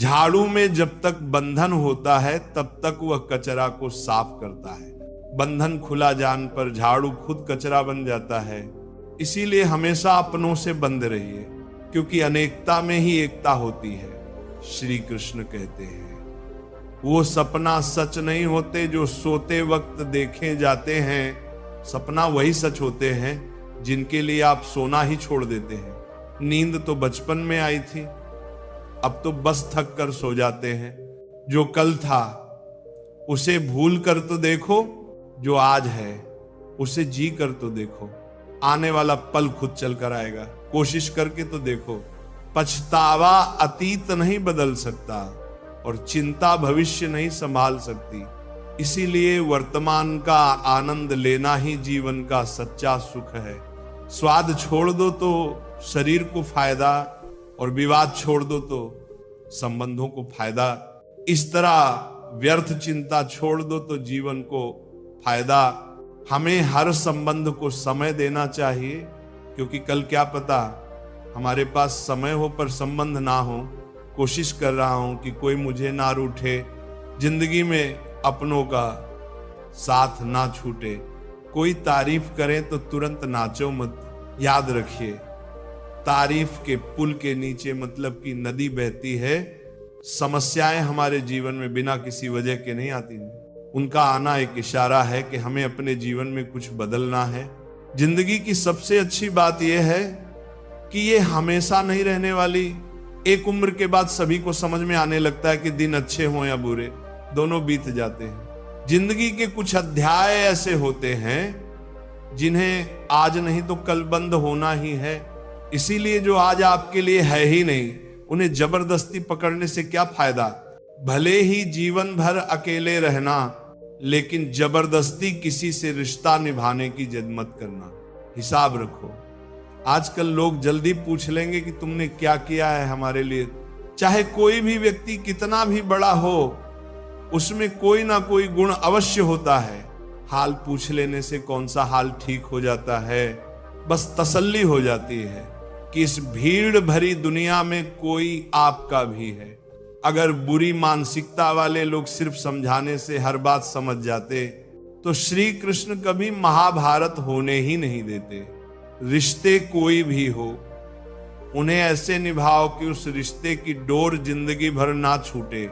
झाड़ू में जब तक बंधन होता है तब तक वह कचरा को साफ करता है। बंधन खुला जान पर झाड़ू खुद कचरा बन जाता है। इसीलिए हमेशा अपनों से बंध रहिए, क्योंकि अनेकता में ही एकता होती है। श्री कृष्ण कहते हैं, वो सपना सच नहीं होते जो सोते वक्त देखे जाते हैं। सपना वही सच होते हैं जिनके लिए आप सोना ही छोड़ देते हैं। नींद तो बचपन में आई थी, अब तो बस थक कर सो जाते हैं। जो कल था उसे भूल कर तो देखो, जो आज है उसे जी कर तो देखो। आने वाला पल खुद चल कर आएगा, कोशिश करके तो देखो। पछतावा अतीत नहीं बदल सकता और चिंता भविष्य नहीं संभाल सकती। इसीलिए वर्तमान का आनंद लेना ही जीवन का सच्चा सुख है। स्वाद छोड़ दो तो शरीर को फायदा, और विवाद छोड़ दो तो संबंधों को फायदा। इस तरह व्यर्थ चिंता छोड़ दो तो जीवन को फायदा। हमें हर संबंध को समय देना चाहिए, क्योंकि कल क्या पता हमारे पास समय हो पर संबंध ना हो। कोशिश कर रहा हूं कि कोई मुझे ना रूठे, जिंदगी में अपनों का साथ ना छूटे। कोई तारीफ करे तो तुरंत नाचो मत। याद रखिए, तारीफ के पुल के नीचे मतलब की नदी बहती है। समस्याएं हमारे जीवन में बिना किसी वजह के नहीं आती। उनका आना एक इशारा है कि हमें अपने जीवन में कुछ बदलना है। जिंदगी की सबसे अच्छी बात यह है कि ये हमेशा नहीं रहने वाली। एक उम्र के बाद सभी को समझ में आने लगता है कि दिन अच्छे हों या बुरे, दोनों बीत जाते हैं। जिंदगी के कुछ अध्याय ऐसे होते हैं जिन्हें आज नहीं तो कल बंद होना ही है। इसीलिए जो आज आपके लिए है ही नहीं, उन्हें जबरदस्ती पकड़ने से क्या फायदा। भले ही जीवन भर अकेले रहना, लेकिन जबरदस्ती किसी से रिश्ता निभाने की जिद मत करना। हिसाब रखो। आजकल लोग जल्दी पूछ लेंगे कि तुमने क्या किया है हमारे लिए। चाहे कोई भी व्यक्ति कितना भी बड़ा हो, उसमें कोई ना कोई गुण अवश्य होता है। हाल पूछ लेने से कौन सा हाल ठीक हो जाता है। बस तसल्ली हो जाती है कि इस भीड़ भरी दुनिया में कोई आपका भी है। अगर बुरी मानसिकता वाले लोग सिर्फ समझाने से हर बात समझ जाते तो श्री कृष्ण कभी महाभारत होने ही नहीं देते। रिश्ते कोई भी हो, उन्हें ऐसे निभाओ कि उस रिश्ते की डोर जिंदगी भर ना छूटे।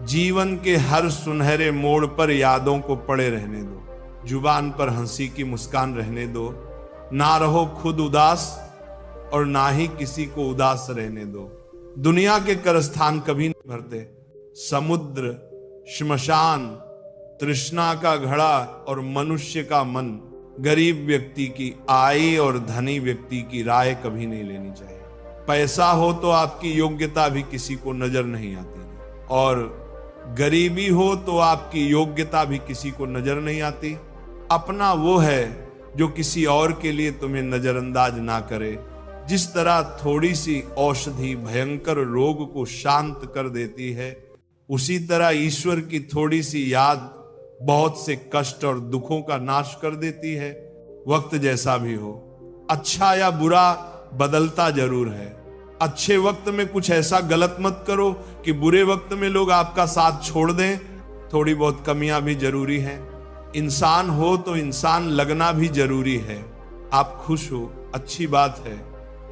जीवन के हर सुनहरे मोड़ पर यादों को पड़े रहने दो। जुबान पर हंसी की मुस्कान रहने दो। ना रहो खुद उदास और ना ही किसी को उदास रहने दो। दुनिया के करस्थान कभी नहीं भरते। समुद्र, श्मशान, तृष्णा का घड़ा और मनुष्य का मन। गरीब व्यक्ति की आय और धनी व्यक्ति की राय कभी नहीं लेनी चाहिए। पैसा हो तो आपकी योग्यता भी किसी को नजर नहीं आती, और गरीबी हो तो आपकी योग्यता भी किसी को नजर नहीं आती। अपना वो है जो किसी और के लिए तुम्हें नजरअंदाज ना करे। जिस तरह थोड़ी सी औषधि भयंकर रोग को शांत कर देती है, उसी तरह ईश्वर की थोड़ी सी याद बहुत से कष्ट और दुखों का नाश कर देती है। वक्त जैसा भी हो, अच्छा या बुरा बदलता जरूर है। अच्छे वक्त में कुछ ऐसा गलत मत करो कि बुरे वक्त में लोग आपका साथ छोड़ दें। थोड़ी बहुत कमियां भी जरूरी हैं। इंसान हो तो इंसान लगना भी जरूरी है। आप खुश हो, अच्छी बात है।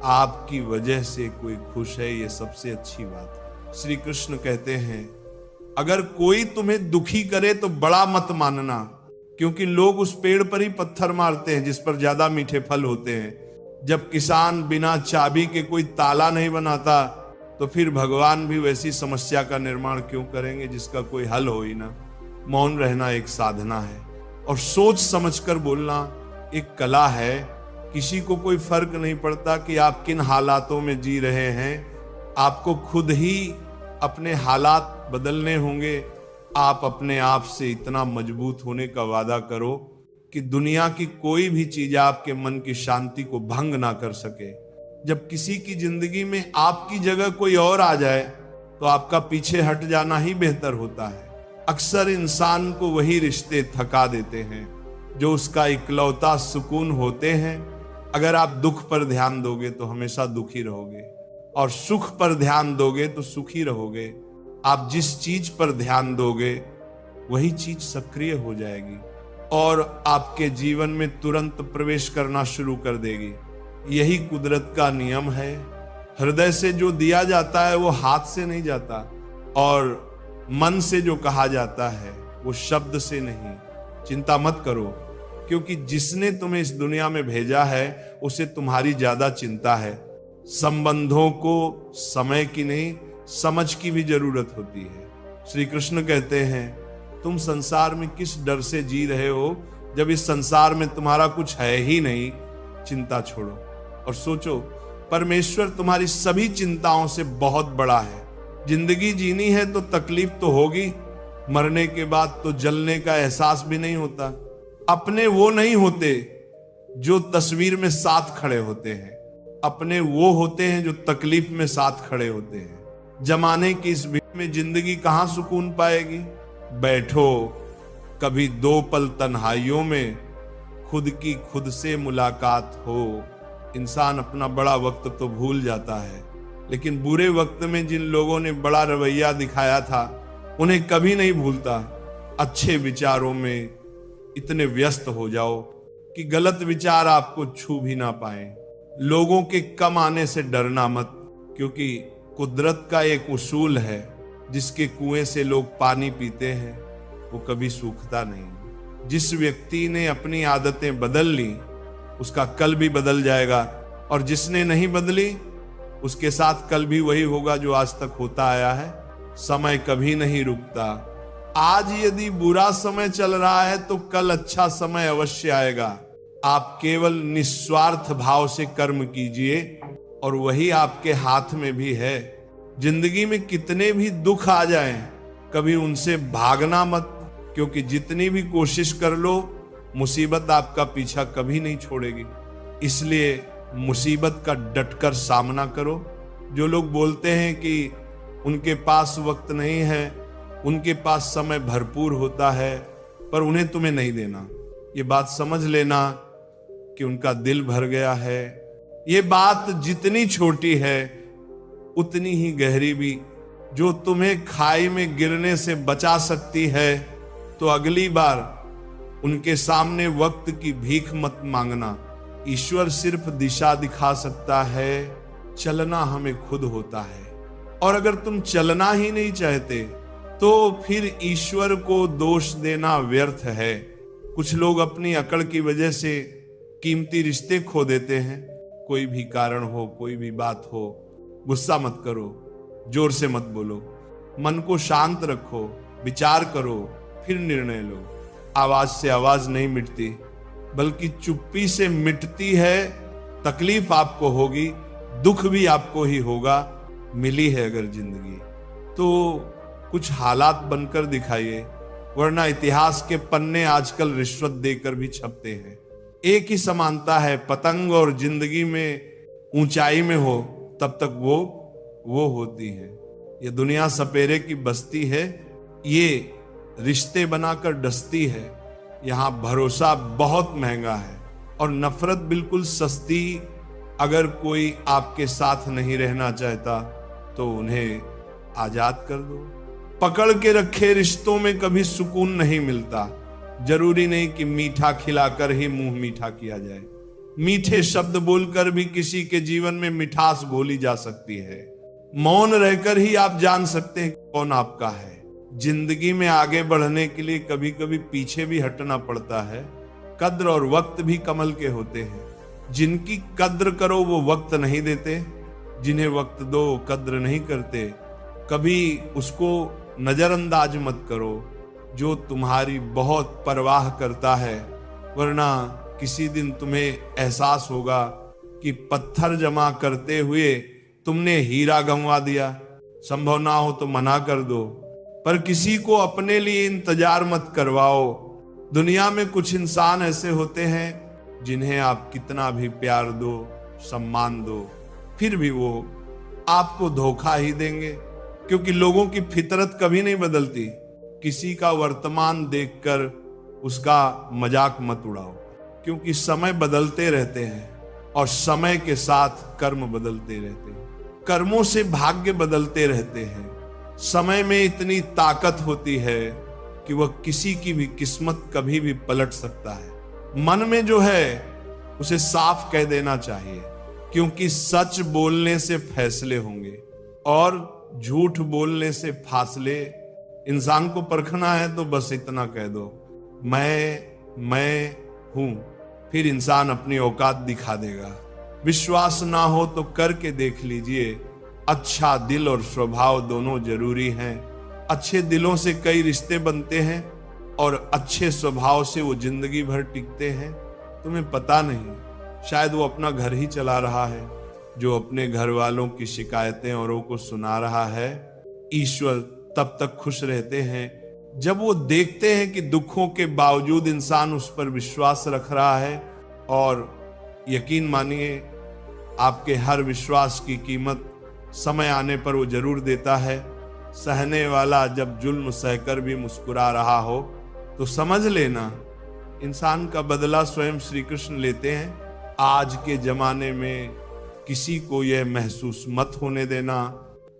आपकी वजह से कोई खुश है, ये सबसे अच्छी बात है। श्री कृष्ण कहते हैं, अगर कोई तुम्हें दुखी करे तो बड़ा मत मानना, क्योंकि लोग उस पेड़ पर ही पत्थर मारते हैं जिस पर ज्यादा मीठे फल होते हैं। जब किसान बिना चाबी के कोई ताला नहीं बनाता, तो फिर भगवान भी वैसी समस्या का निर्माण क्यों करेंगे जिसका कोई हल हो ही ना। मौन रहना एक साधना है, और सोच समझकर बोलना एक कला है। किसी को कोई फर्क नहीं पड़ता कि आप किन हालातों में जी रहे हैं। आपको खुद ही अपने हालात बदलने होंगे। आप अपने आप से इतना मजबूत होने का वादा करो कि दुनिया की कोई भी चीज आपके मन की शांति को भंग ना कर सके। जब किसी की जिंदगी में आपकी जगह कोई और आ जाए तो आपका पीछे हट जाना ही बेहतर होता है। अक्सर इंसान को वही रिश्ते थका देते हैं जो उसका इकलौता सुकून होते हैं। अगर आप दुख पर ध्यान दोगे तो हमेशा दुखी रहोगे, और सुख पर ध्यान दोगे तो सुखी रहोगे। आप जिस चीज पर ध्यान दोगे वही चीज सक्रिय हो जाएगी और आपके जीवन में तुरंत प्रवेश करना शुरू कर देगी। यही कुदरत का नियम है। हृदय से जो दिया जाता है वो हाथ से नहीं जाता, और मन से जो कहा जाता है वो शब्द से नहीं। चिंता मत करो, क्योंकि जिसने तुम्हें इस दुनिया में भेजा है उसे तुम्हारी ज्यादा चिंता है। संबंधों को समय की नहीं, समझ की भी जरूरत होती है। श्री कृष्ण कहते हैं, तुम संसार में किस डर से जी रहे हो जब इस संसार में तुम्हारा कुछ है ही नहीं। चिंता छोड़ो और सोचो, परमेश्वर तुम्हारी सभी चिंताओं से बहुत बड़ा है। जिंदगी जीनी है तो तकलीफ तो होगी, मरने के बाद तो जलने का एहसास भी नहीं होता। अपने वो नहीं होते जो तस्वीर में साथ खड़े होते हैं, अपने वो होते हैं जो तकलीफ में साथ खड़े होते हैं। जमाने की इस भीड़ में जिंदगी कहां सुकून पाएगी। बैठो कभी 2 पल तन्हाइयों में, खुद की खुद से मुलाकात हो। इंसान अपना बड़ा वक्त तो भूल जाता है, लेकिन बुरे वक्त में जिन लोगों ने बड़ा रवैया दिखाया था उन्हें कभी नहीं भूलता। अच्छे विचारों में इतने व्यस्त हो जाओ कि गलत विचार आपको छू भी ना पाए। लोगों के कम आने से डरना मत, क्योंकि कुदरत का एक उसूल है, जिसके कुएं से लोग पानी पीते हैं वो कभी सूखता नहीं। जिस व्यक्ति ने अपनी आदतें बदल ली उसका कल भी बदल जाएगा, और जिसने नहीं बदली उसके साथ कल भी वही होगा जो आज तक होता आया है। समय कभी नहीं रुकता। आज यदि बुरा समय चल रहा है तो कल अच्छा समय अवश्य आएगा। आप केवल निस्वार्थ भाव से कर्म कीजिए और वही आपके हाथ में भी है। जिंदगी में कितने भी दुख आ जाएं, कभी उनसे भागना मत, क्योंकि जितनी भी कोशिश कर लो मुसीबत आपका पीछा कभी नहीं छोड़ेगी। इसलिए मुसीबत का डटकर सामना करो। जो लोग बोलते हैं कि उनके पास वक्त नहीं है, उनके पास समय भरपूर होता है, पर उन्हें तुम्हें नहीं देना, ये बात समझ लेना कि उनका दिल भर गया है। ये बात जितनी छोटी है उतनी ही गहरी भी। जो तुम्हें खाई में गिरने से बचा सकती है, तो अगली बार उनके सामने वक्त की भीख मत मांगना। ईश्वर सिर्फ दिशा दिखा सकता है, चलना हमें खुद होता है। और अगर तुम चलना ही नहीं चाहते तो फिर ईश्वर को दोष देना व्यर्थ है। कुछ लोग अपनी अकड़ की वजह से कीमती रिश्ते खो देते हैं। कोई भी कारण हो, कोई भी बात हो, गुस्सा मत करो, जोर से मत बोलो, मन को शांत रखो, विचार करो, फिर निर्णय लो। आवाज से आवाज नहीं मिटती, बल्कि चुप्पी से मिटती है। तकलीफ आपको होगी, दुख भी आपको ही होगा। मिली है अगर जिंदगी तो कुछ हालात बनकर दिखाइए, वरना इतिहास के पन्ने आजकल रिश्वत देकर भी छपते हैं। एक ही समानता है, पतंग और जिंदगी में ऊंचाई में हो तब तक वो होती है। ये दुनिया सपेरे की बस्ती है, ये रिश्ते बनाकर डसती है। यहाँ भरोसा बहुत महंगा है और नफरत बिल्कुल सस्ती। अगर कोई आपके साथ नहीं रहना चाहता तो उन्हें आजाद कर दो। पकड़ के रखे रिश्तों में कभी सुकून नहीं मिलता। जरूरी नहीं कि मीठा खिलाकर ही मुंह मीठा किया जाए। मीठे शब्द बोलकर भी किसी के जीवन में मिठास घोली जा सकती है। मौन रहकर ही आप जान सकते हैं कौन आपका है। जिंदगी में आगे बढ़ने के लिए कभी कभी पीछे भी हटना पड़ता है। कद्र और वक्त भी कमल के होते हैं। जिनकी कद्र करो वो वक्त नहीं देते, जिन्हें वक्त दो कद्र नहीं करते। कभी उसको नजरअंदाज मत करो जो तुम्हारी बहुत परवाह करता है, वरना किसी दिन तुम्हें एहसास होगा कि पत्थर जमा करते हुए तुमने हीरा गंवा दिया। संभव ना हो तो मना कर दो, पर किसी को अपने लिए इंतजार मत करवाओ। दुनिया में कुछ इंसान ऐसे होते हैं जिन्हें आप कितना भी प्यार दो, सम्मान दो, फिर भी वो आपको धोखा ही देंगे, क्योंकि लोगों की फितरत कभी नहीं बदलती। किसी का वर्तमान देखकर उसका मजाक मत उड़ाओ, क्योंकि समय बदलते रहते हैं और समय के साथ कर्म बदलते रहते हैं। कर्मों से भाग्य बदलते रहते हैं। समय में इतनी ताकत होती है कि वह किसी की भी किस्मत कभी भी पलट सकता है। मन में जो है उसे साफ कह देना चाहिए, क्योंकि सच बोलने से फैसले होंगे और झूठ बोलने से फासले। इंसान को परखना है तो बस इतना कह दो, मैं हूं, फिर इंसान अपनी औकात दिखा देगा। विश्वास ना हो तो करके देख लीजिए। अच्छा दिल और स्वभाव दोनों जरूरी हैं। अच्छे दिलों से कई रिश्ते बनते हैं और अच्छे स्वभाव से वो जिंदगी भर टिकते हैं। तुम्हें पता नहीं, शायद वो अपना घर ही चला रहा है, जो अपने घर वालों की शिकायतें औरों को सुना रहा है। ईश्वर तब तक खुश रहते हैं जब वो देखते हैं कि दुखों के बावजूद इंसान उस पर विश्वास रख रहा है। और यकीन मानिए, आपके हर विश्वास की कीमत समय आने पर वो जरूर देता है। सहने वाला जब जुल्म सहकर भी मुस्कुरा रहा हो तो समझ लेना इंसान का बदला स्वयं श्री कृष्ण लेते हैं। आज के जमाने में किसी को यह महसूस मत होने देना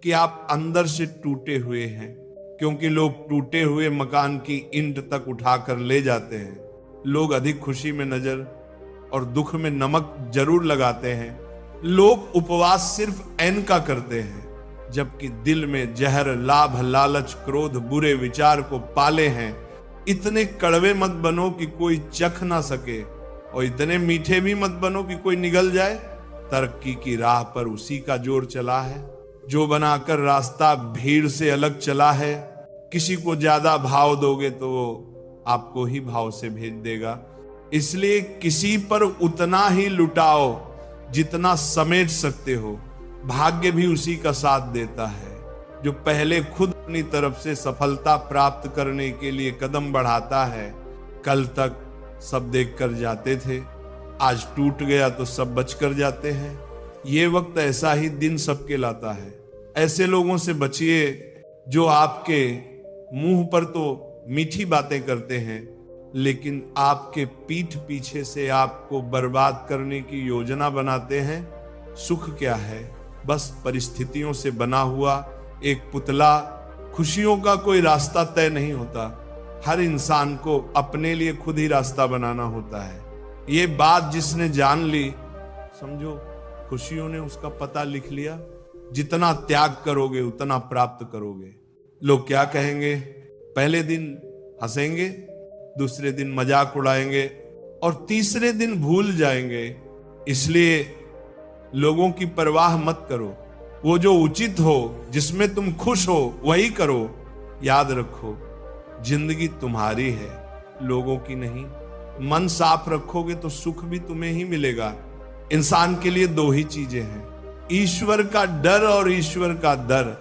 कि आप अंदर से टूटे हुए हैं, क्योंकि लोग टूटे हुए मकान की ईंट तक उठाकर ले जाते हैं। लोग अधिक खुशी में नजर और दुख में नमक जरूर लगाते हैं। लोग उपवास सिर्फ ऐन का करते हैं, जबकि दिल में जहर, लाभ, लालच, क्रोध, बुरे विचार को पाले हैं। इतने कड़वे मत बनो कि कोई चख ना सके और इतने मीठे भी मत बनो कि कोई निगल जाए। तरक्की की राह पर उसी का जोर चला है जो बनाकर रास्ता भीड़ से अलग चला है। किसी को ज्यादा भाव दोगे तो वो आपको ही भाव से भेज देगा। इसलिए किसी पर उतना ही लुटाओ जितना समेट सकते हो। भाग्य भी उसी का साथ देता है जो पहले खुद अपनी तरफ से सफलता प्राप्त करने के लिए कदम बढ़ाता है। कल तक सब देख कर जाते थे, आज टूट गया तो सब बच कर जाते हैं। ये वक्त ऐसा ही दिन सबके लाता है। ऐसे लोगों से बचिए जो आपके मुंह पर तो मीठी बातें करते हैं, लेकिन आपके पीठ पीछे से आपको बर्बाद करने की योजना बनाते हैं। सुख क्या है? बस परिस्थितियों से बना हुआ एक पुतला। खुशियों का कोई रास्ता तय नहीं होता। हर इंसान को अपने लिए खुद ही रास्ता बनाना होता है। ये बात जिसने जान ली, समझो खुशियों ने उसका पता लिख लिया। जितना त्याग करोगे उतना प्राप्त करोगे। लोग क्या कहेंगे? पहले दिन हंसेंगे, दूसरे दिन मजाक उड़ाएंगे और तीसरे दिन भूल जाएंगे। इसलिए लोगों की परवाह मत करो। वो जो उचित हो, जिसमें तुम खुश हो, वही करो। याद रखो, जिंदगी तुम्हारी है, लोगों की नहीं। मन साफ रखोगे तो सुख भी तुम्हें ही मिलेगा। इंसान के लिए दो ही चीजें हैं, ईश्वर का डर और ईश्वर का दर।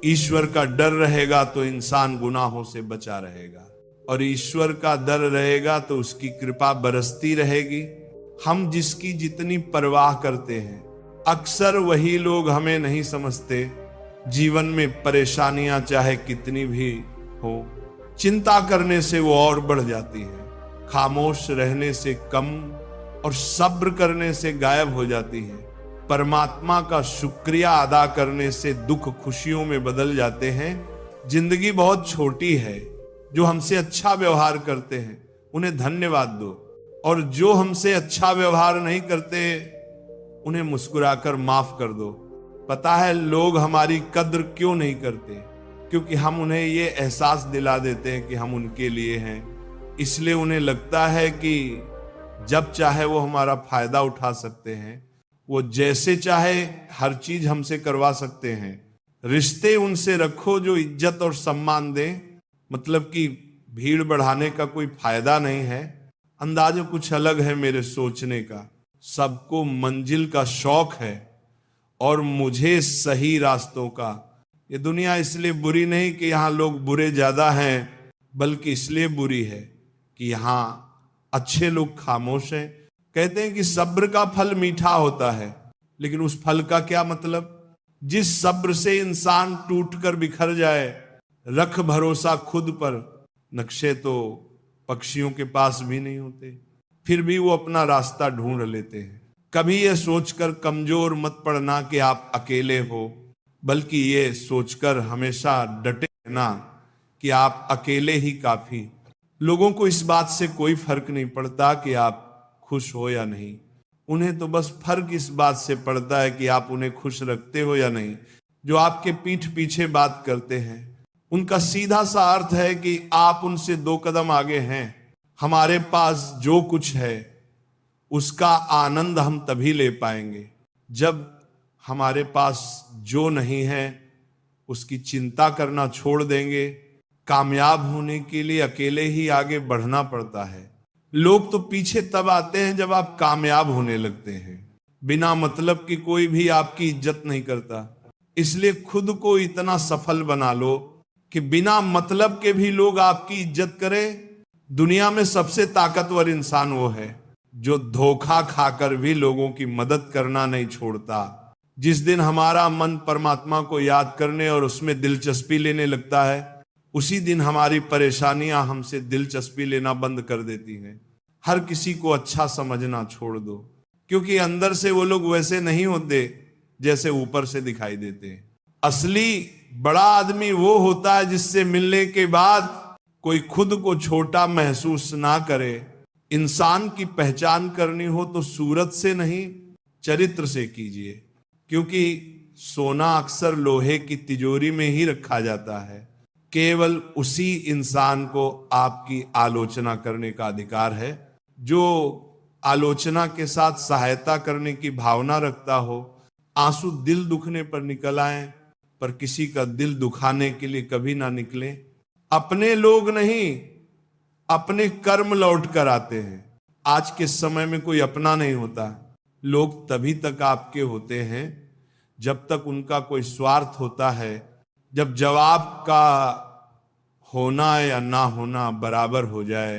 ईश्वर का डर रहेगा तो इंसान गुनाहों से बचा रहेगा, और ईश्वर का डर रहेगा तो उसकी कृपा बरसती रहेगी। हम जिसकी जितनी परवाह करते हैं, अक्सर वही लोग हमें नहीं समझते। जीवन में परेशानियां चाहे कितनी भी हो, चिंता करने से वो और बढ़ जाती है। खामोश रहने से कम और सब्र करने से गायब हो जाती है। परमात्मा का शुक्रिया अदा करने से दुख खुशियों में बदल जाते हैं। जिंदगी बहुत छोटी है। जो हमसे अच्छा व्यवहार करते हैं उन्हें धन्यवाद दो, और जो हमसे अच्छा व्यवहार नहीं करते उन्हें मुस्कुराकर माफ कर दो। पता है लोग हमारी कद्र क्यों नहीं करते? क्योंकि हम उन्हें ये एहसास दिला देते हैं कि हम उनके लिए हैं। इसलिए उन्हें लगता है कि जब चाहे वो हमारा फायदा उठा सकते हैं, वो जैसे चाहे हर चीज हमसे करवा सकते हैं। रिश्ते उनसे रखो जो इज्जत और सम्मान दें। मतलब कि भीड़ बढ़ाने का कोई फायदा नहीं है। अंदाज़ा कुछ अलग है मेरे सोचने का। सबको मंजिल का शौक है और मुझे सही रास्तों का। ये दुनिया इसलिए बुरी नहीं कि यहाँ लोग बुरे ज्यादा हैं, बल्कि इसलिए बुरी है कि यहाँ अच्छे लोग खामोश हैं। कहते हैं कि सब्र का फल मीठा होता है, लेकिन उस फल का क्या मतलब? जिस सब्र से इंसान टूटकर बिखर जाए, रख भरोसा खुद पर। नक्शे तो पक्षियों के पास भी नहीं होते, फिर भी वो अपना रास्ता ढूंढ लेते हैं। कभी यह सोचकर कमजोर मत पड़ना कि आप अकेले हो। बल्कि ये सोचकर हमेशा डटे रहना कि आप अकेले ही काफी। लोगों को इस बात से कोई फर्क नहीं पड़ता कि आप खुश हो या नहीं, उन्हें तो बस फर्क इस बात से पड़ता है कि आप उन्हें खुश रखते हो या नहीं। जो आपके पीठ पीछे बात करते हैं उनका सीधा सा अर्थ है कि आप उनसे 2 कदम आगे हैं। हमारे पास जो कुछ है उसका आनंद हम तभी ले पाएंगे जब हमारे पास जो नहीं है उसकी चिंता करना छोड़ देंगे। कामयाब होने के लिए अकेले ही आगे बढ़ना पड़ता है। लोग तो पीछे तब आते हैं जब आप कामयाब होने लगते हैं। बिना मतलब की कोई भी आपकी इज्जत नहीं करता। इसलिए खुद को इतना सफल बना लो कि बिना मतलब के भी लोग आपकी इज्जत करें। दुनिया में सबसे ताकतवर इंसान वो है जो धोखा खाकर भी लोगों की मदद करना नहीं छोड़ता। जिस दिन हमारा मन परमात्मा को याद करने और उसमें दिलचस्पी लेने लगता है, उसी दिन हमारी परेशानियां हमसे दिलचस्पी लेना बंद कर देती हैं। हर किसी को अच्छा समझना छोड़ दो, क्योंकि अंदर से वो लोग वैसे नहीं होते जैसे ऊपर से दिखाई देते हैं। असली बड़ा आदमी वो होता है जिससे मिलने के बाद कोई खुद को छोटा महसूस ना करे। इंसान की पहचान करनी हो तो सूरत से नहीं, चरित्र से कीजिए, क्योंकि सोना अक्सर लोहे की तिजोरी में ही रखा जाता है। केवल उसी इंसान को आपकी आलोचना करने का अधिकार है जो आलोचना के साथ सहायता करने की भावना रखता हो। आंसू दिल दुखने पर निकल आए, पर किसी का दिल दुखाने के लिए कभी ना निकले। अपने लोग नहीं, अपने कर्म लौट कर आते हैं। आज के समय में कोई अपना नहीं होता। लोग तभी तक आपके होते हैं जब तक उनका कोई स्वार्थ होता है। जब जवाब का होना या ना होना बराबर हो जाए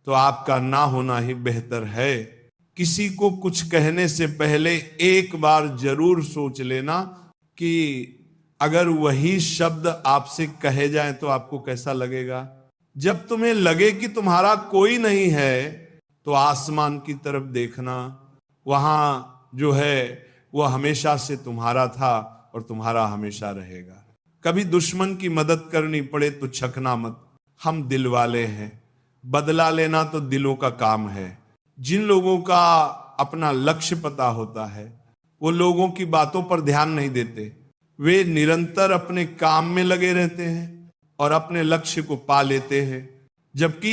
तो आपका ना होना ही बेहतर है। किसी को कुछ कहने से पहले एक बार जरूर सोच लेना कि अगर वही शब्द आपसे कहे जाए तो आपको कैसा लगेगा। जब तुम्हें लगे कि तुम्हारा कोई नहीं है तो आसमान की तरफ देखना, वहां जो है वो हमेशा से तुम्हारा था और तुम्हारा हमेशा रहेगा। कभी दुश्मन की मदद करनी पड़े तो छकना मत। हम दिल वाले हैं, बदला लेना तो दिलों का काम है। जिन लोगों का अपना लक्ष्य पता होता है वो लोगों की बातों पर ध्यान नहीं देते। वे निरंतर अपने काम में लगे रहते हैं और अपने लक्ष्य को पा लेते हैं। जबकि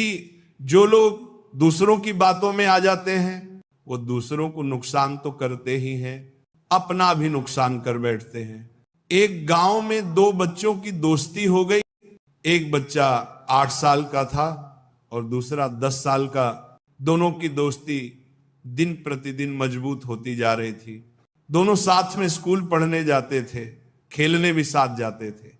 जो लोग दूसरों की बातों में आ जाते हैं वो दूसरों को नुकसान तो करते ही हैं, अपना भी नुकसान कर बैठते हैं। एक गांव में 2 बच्चों की दोस्ती हो गई। एक बच्चा 8 साल का था और दूसरा 10 साल का। दोनों की दोस्ती दिन प्रतिदिन मजबूत होती जा रही थी। दोनों साथ में स्कूल पढ़ने जाते थे, खेलने भी साथ जाते थे।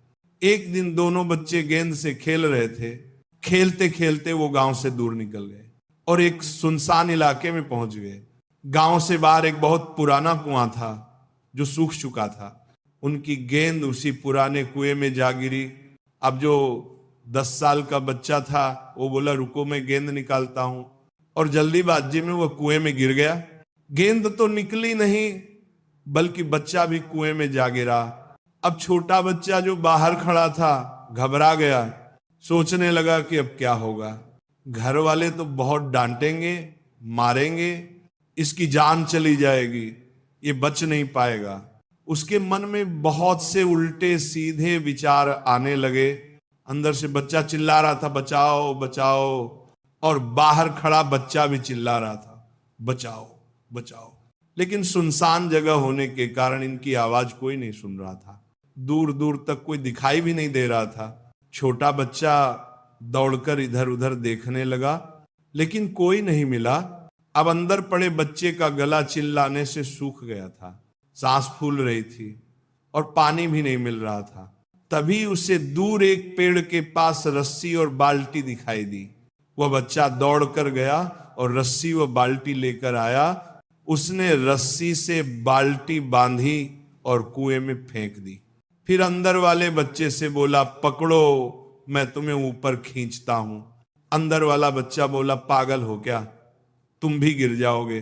एक दिन दोनों बच्चे गेंद से खेल रहे थे। खेलते खेलते वो गांव से दूर निकल गए और एक सुनसान इलाके में पहुंच गए। गांव से बाहर एक बहुत पुराना कुआं था जो सूख चुका था। उनकी गेंद उसी पुराने कुएं में जा गिरी। अब जो 10 साल का बच्चा था वो बोला रुको मैं गेंद निकालता हूं, और जल्दीबाजी में वो कुएं में गिर गया। गेंद तो निकली नहीं बल्कि बच्चा भी कुएं में जा गिरा। अब छोटा बच्चा जो बाहर खड़ा था घबरा गया, सोचने लगा कि अब क्या होगा। घर वाले तो बहुत डांटेंगे, मारेंगे, इसकी जान चली जाएगी, ये बच नहीं पाएगा। उसके मन में बहुत से उल्टे सीधे विचार आने लगे। अंदर से बच्चा चिल्ला रहा था बचाओ बचाओ, और बाहर खड़ा बच्चा भी चिल्ला रहा था बचाओ बचाओ। लेकिन सुनसान जगह होने के कारण इनकी आवाज कोई नहीं सुन रहा था। दूर दूर तक कोई दिखाई भी नहीं दे रहा था। छोटा बच्चा दौड़कर इधर उधर देखने लगा लेकिन कोई नहीं मिला। अब अंदर पड़े बच्चे का गला चिल्लाने से सूख गया था, सांस फूल रही थी और पानी भी नहीं मिल रहा था। तभी उसे दूर एक पेड़ के पास रस्सी और बाल्टी दिखाई दी। वह बच्चा दौड़कर गया और रस्सी व बाल्टी लेकर आया। उसने रस्सी से बाल्टी बांधी और कुएं में फेंक दी। फिर अंदर वाले बच्चे से बोला पकड़ो मैं तुम्हें ऊपर खींचता हूं। अंदर वाला बच्चा बोला पागल हो क्या, तुम भी गिर जाओगे,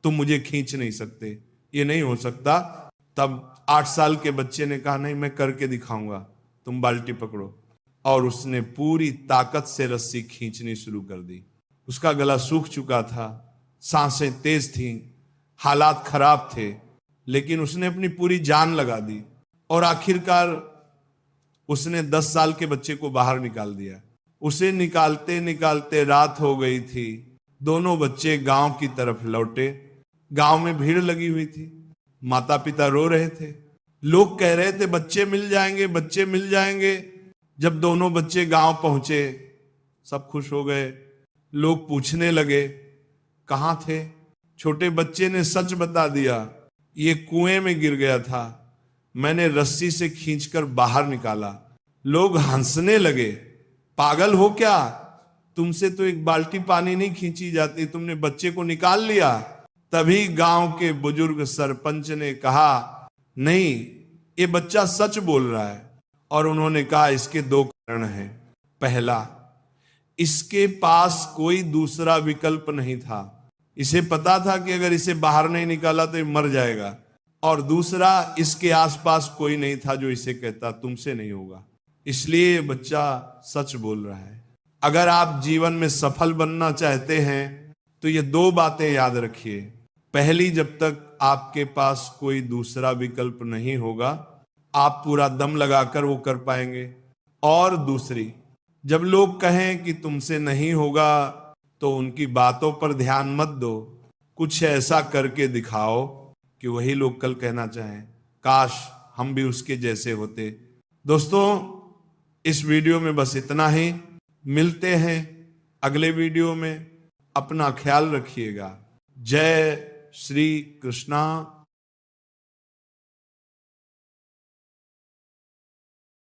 तुम मुझे खींच नहीं सकते, ये नहीं हो सकता। तब 8 साल के बच्चे ने कहा नहीं मैं करके दिखाऊंगा, तुम बाल्टी पकड़ो। और उसने पूरी ताकत से रस्सी खींचनी शुरू कर दी। उसका गला सूख चुका था, सांसें तेज थीं, हालात खराब थे, लेकिन उसने अपनी पूरी जान लगा दी और आखिरकार उसने 10 साल के बच्चे को बाहर निकाल दिया। उसे निकालते निकालते रात हो गई थी। दोनों बच्चे गांव की तरफ लौटे। गांव में भीड़ लगी हुई थी, माता पिता रो रहे थे, लोग कह रहे थे बच्चे मिल जाएंगे, बच्चे मिल जाएंगे। जब दोनों बच्चे गांव पहुंचे, सब खुश हो गए। लोग पूछने लगे कहां थे? छोटे बच्चे ने सच बता दिया, ये कुएं में गिर गया था, मैंने रस्सी से खींचकर बाहर निकाला। लोग हंसने लगे, पागल हो क्या, तुमसे तो एक बाल्टी पानी नहीं खींची जाती, तुमने बच्चे को निकाल लिया। तभी गांव के बुजुर्ग सरपंच ने कहा नहीं, ये बच्चा सच बोल रहा है। और उन्होंने कहा इसके 2 कारण हैं। पहला, इसके पास कोई दूसरा विकल्प नहीं था, इसे पता था कि अगर इसे बाहर नहीं निकाला तो ये मर जाएगा। और दूसरा, इसके आसपास कोई नहीं था जो इसे कहता तुमसे नहीं होगा, इसलिए ये बच्चा सच बोल रहा है। अगर आप जीवन में सफल बनना चाहते हैं तो ये 2 बातें याद रखिए। पहली, जब तक आपके पास कोई दूसरा विकल्प नहीं होगा आप पूरा दम लगाकर वो कर पाएंगे। और दूसरी, जब लोग कहें कि तुमसे नहीं होगा तो उनकी बातों पर ध्यान मत दो, कुछ ऐसा करके दिखाओ कि वही लोग कल कहना चाहें काश हम भी उसके जैसे होते। दोस्तों, इस वीडियो में बस इतना ही। मिलते हैं अगले वीडियो में। अपना ख्याल रखिएगा। जय श्री कृष्णा।